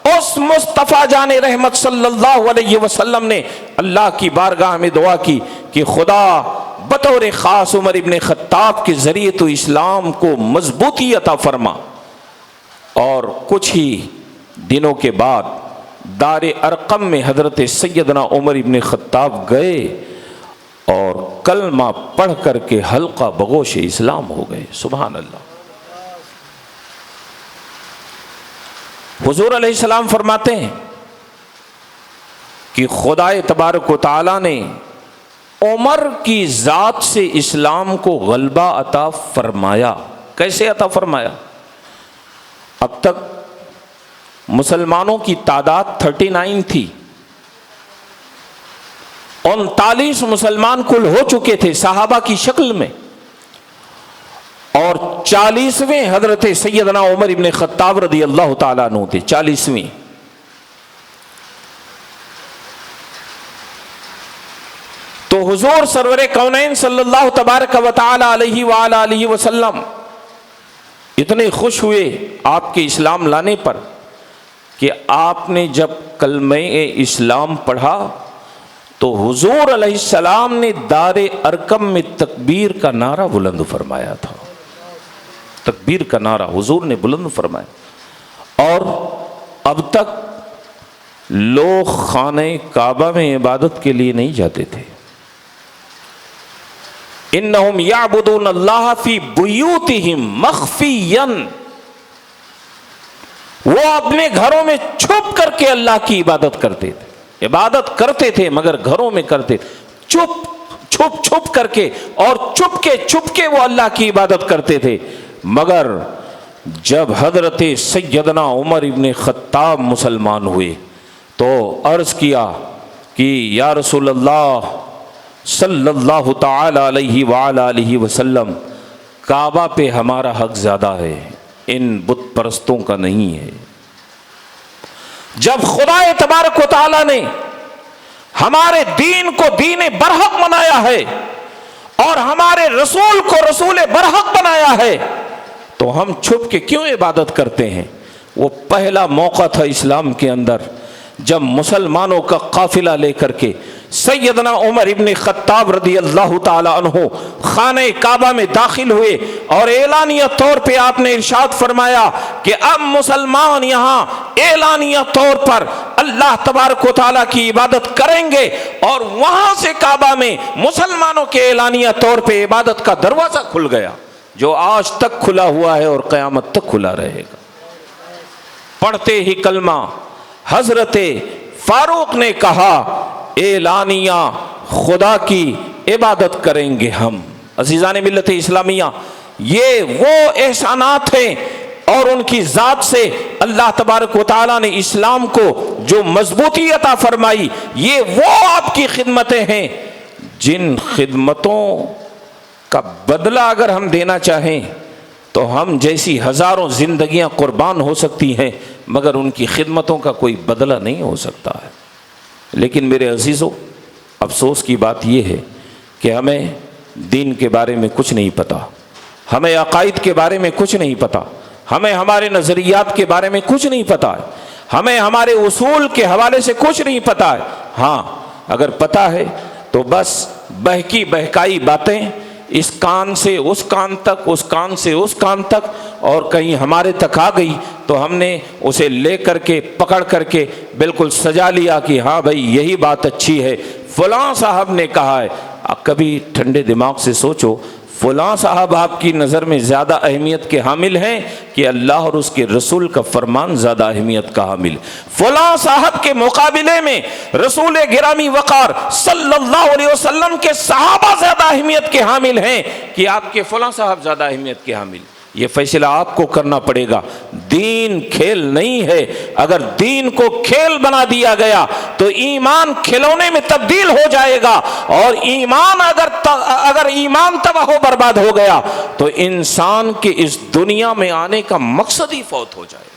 اس مصطفیٰ جان رحمت صلی اللہ علیہ وسلم نے اللہ کی بارگاہ میں دعا کی کہ خدا بطور خاص عمر ابن خطاب کے ذریعے تو اسلام کو مضبوطی عطا فرما۔ اور کچھ ہی دنوں کے بعد دار ارقم میں حضرت سیدنا عمر ابن خطاب گئے اور کلمہ پڑھ کر کے حلقہ بگوش اسلام ہو گئے۔ سبحان اللہ۔ حضور علیہ السلام فرماتے ہیں کہ خدا تبارک و تعالی نے عمر کی ذات سے اسلام کو غلبہ عطا فرمایا۔ کیسے عطا فرمایا؟ اب تک مسلمانوں کی تعداد 39 تھی، 39 مسلمان کل ہو چکے تھے صحابہ کی شکل میں، اور 40ویں حضرت سیدنا عمر ابن خطاب رضی اللہ تعالیٰ عنہ تھے، 40ویں۔ تو حضور سرور کونین صلی اللہ تبارک و تعالی علیہ وآلہ وسلم اتنے خوش ہوئے آپ کے اسلام لانے پر کہ آپ نے جب کلمہ اسلام پڑھا تو حضور علیہ السلام نے دار ارقم میں تکبیر کا نعرہ بلند فرمایا تھا۔ تکبیر کا نعرہ حضور نے بلند فرمایا، اور اب تک لوگ خانہ کعبہ میں عبادت کے لیے نہیں جاتے تھے۔ انہم یعبدون اللہ فی بیوتہم مخفیا، وہ اپنے گھروں میں چھپ کر کے اللہ کی عبادت کرتے تھے۔ عبادت کرتے تھے مگر گھروں میں کرتے تھے، چھپ چھپ کر کے، اور چھپ کے وہ اللہ کی عبادت کرتے تھے۔ مگر جب حضرت سیدنا عمر ابن خطاب مسلمان ہوئے تو عرض کیا کہ یا رسول اللہ صلی اللہ تعالی علیہ وعلی آلہ وسلم، کعبہ پہ ہمارا حق زیادہ ہے، ان بت پرستوں کا نہیں ہے۔ جب خدا تبارک و تعالی نے ہمارے دین کو دین برحق بنایا ہے اور ہمارے رسول کو رسول برحق بنایا ہے تو ہم چھپ کے کیوں عبادت کرتے ہیں؟ وہ پہلا موقع تھا اسلام کے اندر جب مسلمانوں کا قافلہ لے کر کے سیدنا عمر ابن خطاب رضی اللہ تعالی عنہ خانہ کعبہ میں داخل ہوئے، اور اعلانیہ طور پہ آپ نے ارشاد فرمایا کہ اب مسلمان یہاں اعلانیہ طور پر اللہ تبارک و تعالیٰ کی عبادت کریں گے، اور وہاں سے کعبہ میں مسلمانوں کے اعلانیہ طور پہ عبادت کا دروازہ کھل گیا، جو آج تک کھلا ہوا ہے اور قیامت تک کھلا رہے گا۔ پڑھتے ہی کلمہ حضرت فاروق نے کہا اعلانیہ خدا کی عبادت کریں گے ہم۔ عزیزان ملت اسلامیہ، یہ وہ احسانات ہیں اور ان کی ذات سے اللہ تبارک و تعالیٰ نے اسلام کو جو مضبوطی عطا فرمائی، یہ وہ آپ کی خدمتیں ہیں جن خدمتوں کا بدلہ اگر ہم دینا چاہیں تو ہم جیسی ہزاروں زندگیاں قربان ہو سکتی ہیں مگر ان کی خدمتوں کا کوئی بدلہ نہیں ہو سکتا ہے۔ لیکن میرے عزیزو، افسوس کی بات یہ ہے کہ ہمیں دین کے بارے میں کچھ نہیں پتہ، ہمیں عقائد کے بارے میں کچھ نہیں پتہ، ہمیں ہمارے نظریات کے بارے میں کچھ نہیں پتہ ہے، ہمیں ہمارے اصول کے حوالے سے کچھ نہیں پتہ ہے۔ ہاں اگر پتہ ہے تو بس بہکی بہکائی باتیں اس کان سے اس کان تک، اس کان سے اس کان تک، اور کہیں ہمارے تک آ گئی تو ہم نے اسے لے کر کے پکڑ کر کے بالکل سجا لیا کہ ہاں بھائی یہی بات اچھی ہے، فلاں صاحب نے کہا ہے۔ کبھی ٹھنڈے دماغ سے سوچو، فلاں صاحب آپ کی نظر میں زیادہ اہمیت کے حامل ہیں کہ اللہ اور اس کے رسول کا فرمان زیادہ اہمیت کا حامل؟ فلاں صاحب کے مقابلے میں رسول گرامی وقار صلی اللہ علیہ وسلم کے صحابہ زیادہ اہمیت کے حامل ہیں کہ آپ کے فلاں صاحب زیادہ اہمیت کے حامل؟ یہ فیصلہ آپ کو کرنا پڑے گا۔ دین کھیل نہیں ہے، اگر دین کو کھیل بنا دیا گیا تو ایمان کھلونے میں تبدیل ہو جائے گا، اور ایمان اگر ایمان تباہ و برباد ہو گیا تو انسان کے اس دنیا میں آنے کا مقصد ہی فوت ہو جائے۔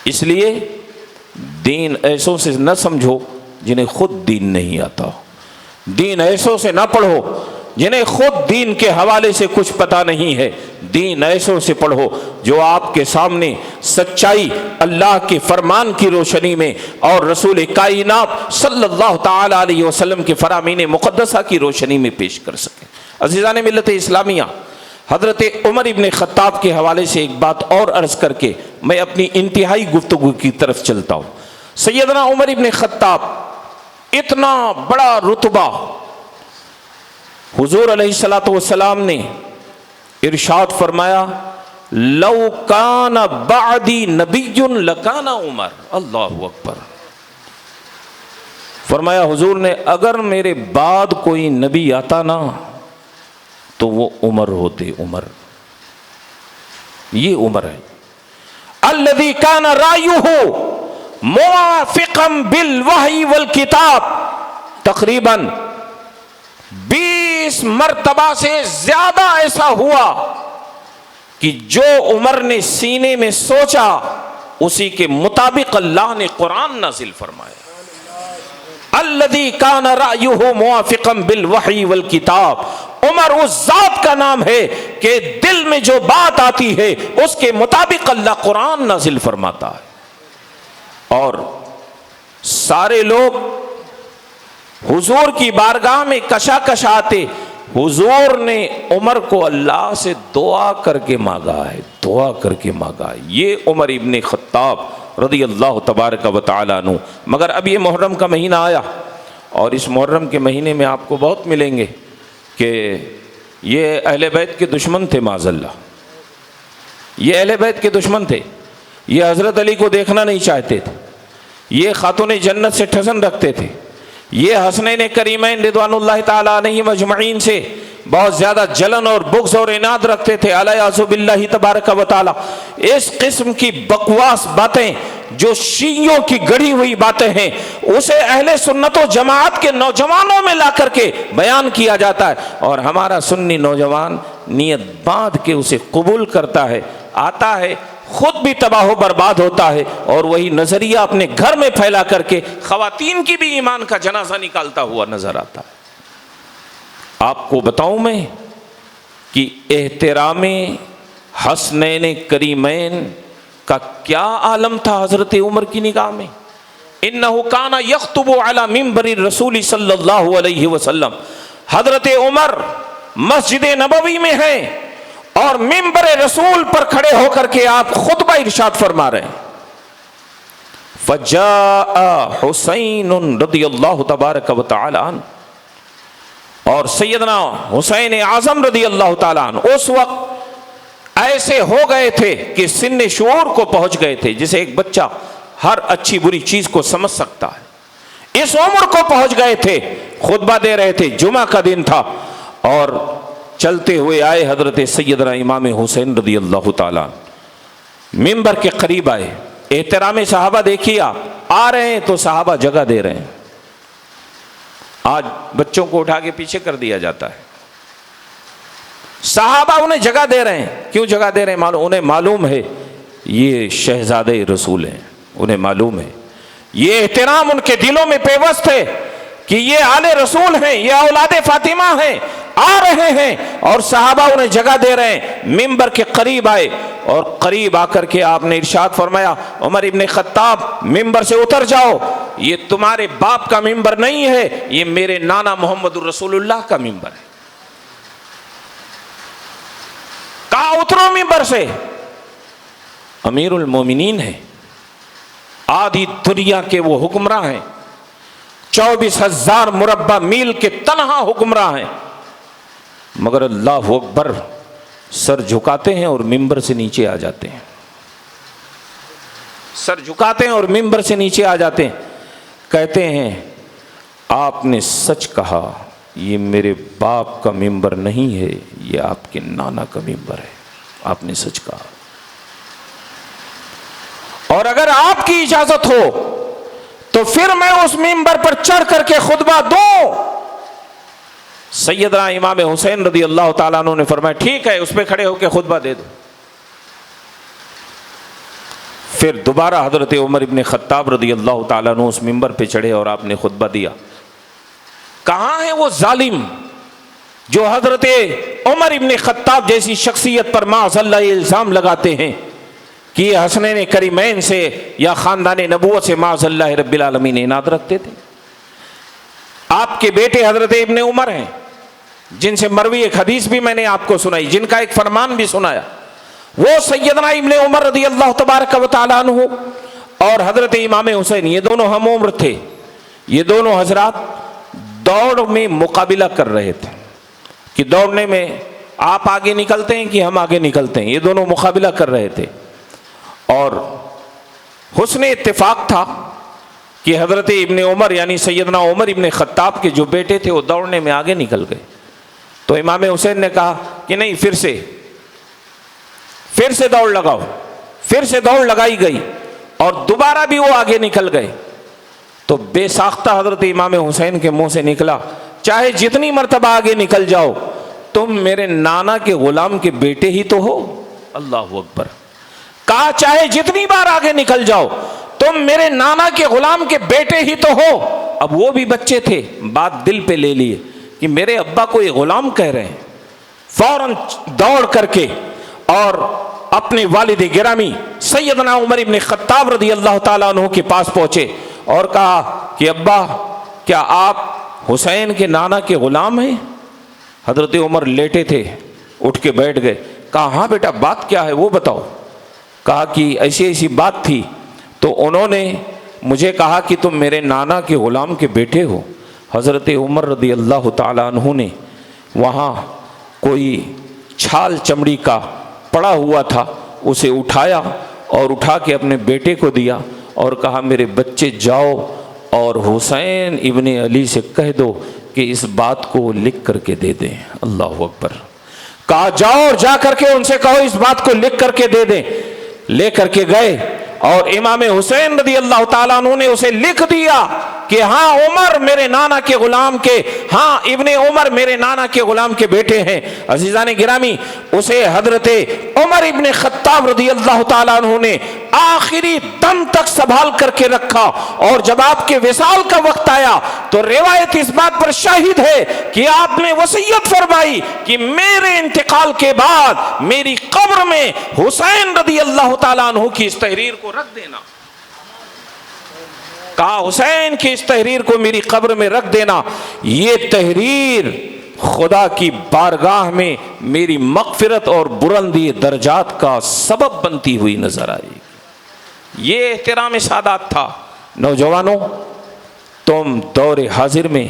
اس لیے دین ایسوں سے نہ سمجھو جنہیں خود دین نہیں آتا، دین ایسوں سے نہ پڑھو جنہیں خود دین کے حوالے سے کچھ پتہ نہیں ہے، دین ایسوں سے پڑھو جو آپ کے سامنے سچائی اللہ کے فرمان کی روشنی میں اور رسول کائنات صلی اللہ تعالی علیہ وسلم کے فرامین مقدسہ کی روشنی میں پیش کر سکے۔ عزیزان ملت اسلامیہ، حضرت عمر ابن خطاب کے حوالے سے ایک بات اور عرض کر کے میں اپنی انتہائی گفتگو کی طرف چلتا ہوں۔ سیدنا عمر ابن خطاب اتنا بڑا رتبہ حضور علیہ الصلوۃ والسلام نے ارشاد فرمایا، لو کان بعدی نبی لکان عمر۔ اللہ اکبر۔ فرمایا حضور نے اگر میرے بعد کوئی نبی آتا نا تو وہ عمر ہوتے، عمر۔ یہ عمر ہے الذی کان رایہ موافقا بالوحی والکتاب۔ تقریباً 20 مرتبہ سے زیادہ ایسا ہوا کہ جو عمر نے سینے میں سوچا اسی کے مطابق اللہ نے قرآن نازل فرمایا۔ الذی کان رأیہ موافقا بالوحی والکتاب۔ عمر اس ذات کا نام ہے کہ دل میں جو بات آتی ہے اس کے مطابق اللہ قرآن نازل فرماتا ہے، اور سارے لوگ حضور کی بارگاہ میں کشاکش آتے، حضور نے عمر کو اللہ سے دعا کر کے مانگا ہے، دعا کر کے مانگا ہے۔ یہ عمر ابن خطاب رضی اللہ تبارک و تعالیٰ عنہ۔ مگر اب یہ محرم کا مہینہ آیا، اور اس محرم کے مہینے میں آپ کو بہت ملیں گے کہ یہ اہل بیت کے دشمن تھے، معاذ اللہ، یہ اہل بیت کے دشمن تھے، یہ حضرت علی کو دیکھنا نہیں چاہتے تھے، یہ خاتون جنت سے ٹھسن رکھتے تھے، یہ حسنین کریمین رضوان اللہ تعالیٰ علیہم اجمعین سے بہت زیادہ جلن اور بغض اور عناد رکھتے تھے، علیہ باللہ تبارک و تعالیٰ۔ اس قسم کی بکواس باتیں جو شیعوں کی گڑھی ہوئی باتیں ہیں، اسے اہل سنت و جماعت کے نوجوانوں میں لا کر کے بیان کیا جاتا ہے، اور ہمارا سنی نوجوان نیت باندھ کے اسے قبول کرتا ہے، آتا ہے، خود بھی تباہ و برباد ہوتا ہے، اور وہی نظریہ اپنے گھر میں پھیلا کر کے خواتین کی بھی ایمان کا جنازہ نکالتا ہوا نظر آتا ہے۔ آپ کو بتاؤں میں کہ احترام حسنین کریمین کا کیا عالم تھا حضرت عمر کی نگاہ میں۔ انہ کان یخطب علی منبر الرسول صلی اللہ علیہ وسلم، حضرت عمر مسجد نبوی میں ہیں اور منبر رسول پر کھڑے ہو کر کے آپ خطبہ ارشاد فرما رہے ہیں۔ فجاء حسین رضی اللہ تبارک و تعالی عنہ، اور سیدنا حسین اعظم رضی اللہ تعالیٰ عنہ اس وقت ایسے ہو گئے تھے کہ سن شعور کو پہنچ گئے تھے، جسے ایک بچہ ہر اچھی بری چیز کو سمجھ سکتا ہے، اس عمر کو پہنچ گئے تھے، خطبہ دے رہے تھے، جمعہ کا دن تھا، اور چلتے ہوئے آئے حضرت سیدنا امام حسین رضی اللہ تعالیٰ عنہ، منبر کے قریب آئے۔ احترام صحابہ دیکھیے، آپ آ رہے ہیں تو صحابہ جگہ دے رہے ہیں۔ آج بچوں کو اٹھا کے پیچھے کر دیا جاتا ہے، صحابہ انہیں جگہ دے رہے ہیں۔ کیوں جگہ دے رہے ہیں؟ انہیں معلوم ہے یہ شہزادہ رسول ہیں، انہیں معلوم ہے، یہ احترام ان کے دلوں میں پیوست ہے کہ یہ آل رسول ہیں، یہ اولاد فاطمہ ہیں، آ رہے ہیں، اور صحابہ انہیں جگہ دے رہے ہیں۔ منبر کے قریب آئے، اور قریب آ کر کے آپ نے ارشاد فرمایا، عمر ابن خطاب منبر سے اتر جاؤ، یہ تمہارے باپ کا منبر نہیں ہے، یہ میرے نانا محمد الرسول اللہ کا منبر ہے۔ کہا اترو منبر سے، امیر المومنین ہے، آدھی دنیا کے وہ حکمراں ہیں، 24,000 مربع میل کے تنہا حکمراں ہیں، مگر اللہ اکبر سر جھکاتے ہیں اور منبر سے نیچے آ جاتے ہیں، سر جھکاتے ہیں اور منبر سے نیچے آ جاتے ہیں، کہتے ہیں آپ نے سچ کہا، یہ میرے باپ کا منبر نہیں ہے، یہ آپ کے نانا کا منبر ہے، آپ نے سچ کہا، اور اگر آپ کی اجازت ہو تو پھر میں اس منبر پر چڑھ کر کے خطبہ دوں۔ سیدنا امام حسین رضی اللہ تعالیٰ عنہ نے فرمایا ٹھیک ہے، اس پہ کھڑے ہو کے خطبہ دے دو۔ پھر دوبارہ حضرت عمر ابن خطاب رضی اللہ تعالیٰ عنہ اس منبر پہ چڑھے اور آپ نے خطبہ دیا۔ کہاں ہے وہ ظالم جو حضرت عمر ابن خطاب جیسی شخصیت پر معاذ اللہ الزام لگاتے ہیں کہ یہ حسنین کریمین سے یا خاندان نبوت سے معاذ اللہ رب العالمین عناد رکھتے تھے؟ آپ کے بیٹے حضرت ابن عمر ہیں، جن سے مروی ایک حدیث بھی میں نے آپ کو سنائی، جن کا ایک فرمان بھی سنایا، وہ سیدنا ابن عمر رضی اللہ تبارک و تعالیٰ عنہ اور حضرت امام حسین، یہ دونوں ہم عمر تھے، یہ دونوں حضرات دوڑ میں مقابلہ کر رہے تھے کہ دوڑنے میں آپ آگے نکلتے ہیں کہ ہم آگے نکلتے ہیں، یہ دونوں مقابلہ کر رہے تھے، اور حسن اتفاق تھا کہ حضرت ابن عمر یعنی سیدنا عمر ابن خطاب کے جو بیٹے تھے وہ دوڑنے میں آگے نکل گئے۔ تو امام حسین نے کہا کہ نہیں، پھر سے دوڑ لگاؤ، پھر سے دوڑ لگائی گئی اور دوبارہ بھی وہ آگے نکل گئے۔ تو بے ساختہ حضرت امام حسین کے منہ سے نکلا، چاہے جتنی مرتبہ آگے نکل جاؤ، تم میرے نانا کے غلام کے بیٹے ہی تو ہو۔ اللہ اکبر! کہا چاہے جتنی بار آگے نکل جاؤ، تم میرے نانا کے غلام کے بیٹے ہی تو ہو۔ اب وہ بھی بچے تھے، بات دل پہ لے لیے کہ میرے ابا کو یہ غلام کہہ رہے ہیں، فوراً دوڑ کر کے اور اپنے والد گرامی سیدنا عمر ابن خطاب رضی اللہ تعالیٰ عنہ کے پاس پہنچے اور کہا کہ ابا، کیا آپ حسین کے نانا کے غلام ہیں؟ حضرت عمر لیٹے تھے، اٹھ کے بیٹھ گئے، کہا ہاں بیٹا، بات کیا ہے وہ بتاؤ۔ کہا کہ ایسی ایسی بات تھی، تو انہوں نے مجھے کہا کہ تم میرے نانا کے غلام کے بیٹے ہو۔ حضرت عمر رضی اللہ تعالیٰ عنہ نے وہاں کوئی چھال چمڑی کا پڑا ہوا تھا، اسے اٹھایا اور اٹھا کے اپنے بیٹے کو دیا اور کہا میرے بچے جاؤ اور حسین ابن علی سے کہہ دو کہ اس بات کو لکھ کر کے دے دیں۔ اللہ اکبر۔ کہا جاؤ اور جا کر کے ان سے کہو اس بات کو لکھ کر کے دے دیں۔ لے کر کے گئے اور امام حسین رضی اللہ تعالیٰ عنہ نے اسے لکھ دیا کہ ہاں عمر میرے نانا کے غلام کے، ہاں ابن عمر میرے نانا کے غلام کے بیٹے ہیں۔ عزیزان گرامی، اسے حضرت عمر ابن خطاب رضی اللہ تعالیٰ عنہ نے آخری دم تک سنبھال کر کے رکھا، اور جب آپ کے وصال کا وقت آیا تو روایت اس بات پر شاہد ہے کہ آپ نے وصیت فرمائی کہ میرے انتقال کے بعد میری قبر میں حسین رضی اللہ تعالیٰ عنہ کی اس تحریر کو رکھ دینا۔ کہا حسین کی اس تحریر کو میری قبر میں رکھ دینا، یہ تحریر خدا کی بارگاہ میں میری مغفرت اور بلندی درجات کا سبب بنتی ہوئی نظر آئی۔ یہ احترام سادات تھا۔ نوجوانوں، تم دور حاضر میں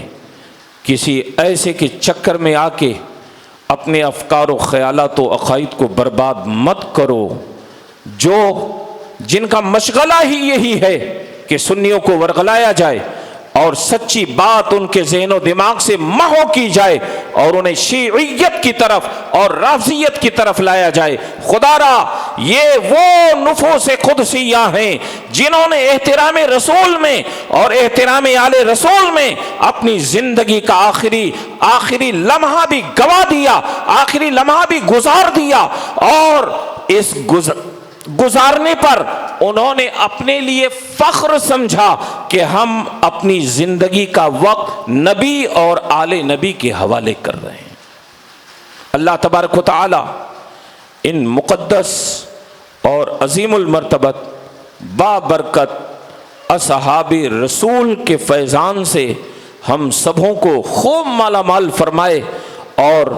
کسی ایسے کے چکر میں آ کے اپنے افکار و خیالات و عقائد کو برباد مت کرو جن کا مشغلہ ہی یہی ہے کہ سنیوں کو ورغلایا جائے اور سچی بات ان کے ذہن و دماغ سے محو کی جائے اور انہیں شیعیت کی طرف اور رافضیت کی طرف لایا جائے۔ خدا را یہ وہ نفوس قدسیہ ہیں جنہوں نے احترام رسول میں اور احترام آل رسول میں اپنی زندگی کا آخری لمحہ بھی گوا دیا، آخری لمحہ بھی گزار دیا، اور اس گزارنے پر انہوں نے اپنے لیے فخر سمجھا کہ ہم اپنی زندگی کا وقت نبی اور آل نبی کے حوالے کر رہے ہیں۔ اللہ تبارک و تعالی ان مقدس اور عظیم المرتبت بابرکت اصحاب رسول کے فیضان سے ہم سبوں کو خوب مالا مال فرمائے، اور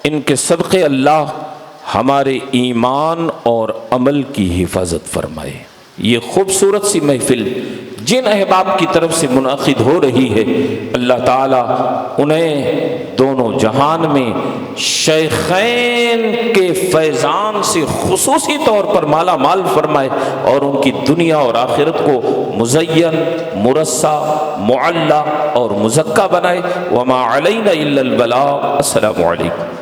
ان کے صدقے اللہ ہمارے ایمان اور عمل کی حفاظت فرمائے۔ یہ خوبصورت سی محفل جن احباب کی طرف سے منعقد ہو رہی ہے، اللہ تعالیٰ انہیں دونوں جہان میں شیخین کے فیضان سے خصوصی طور پر مالا مال فرمائے، اور ان کی دنیا اور آخرت کو مزین، مرصع، معلی اور مزکہ بنائے۔ وما علینا الا البلاغ۔ السلام علیکم۔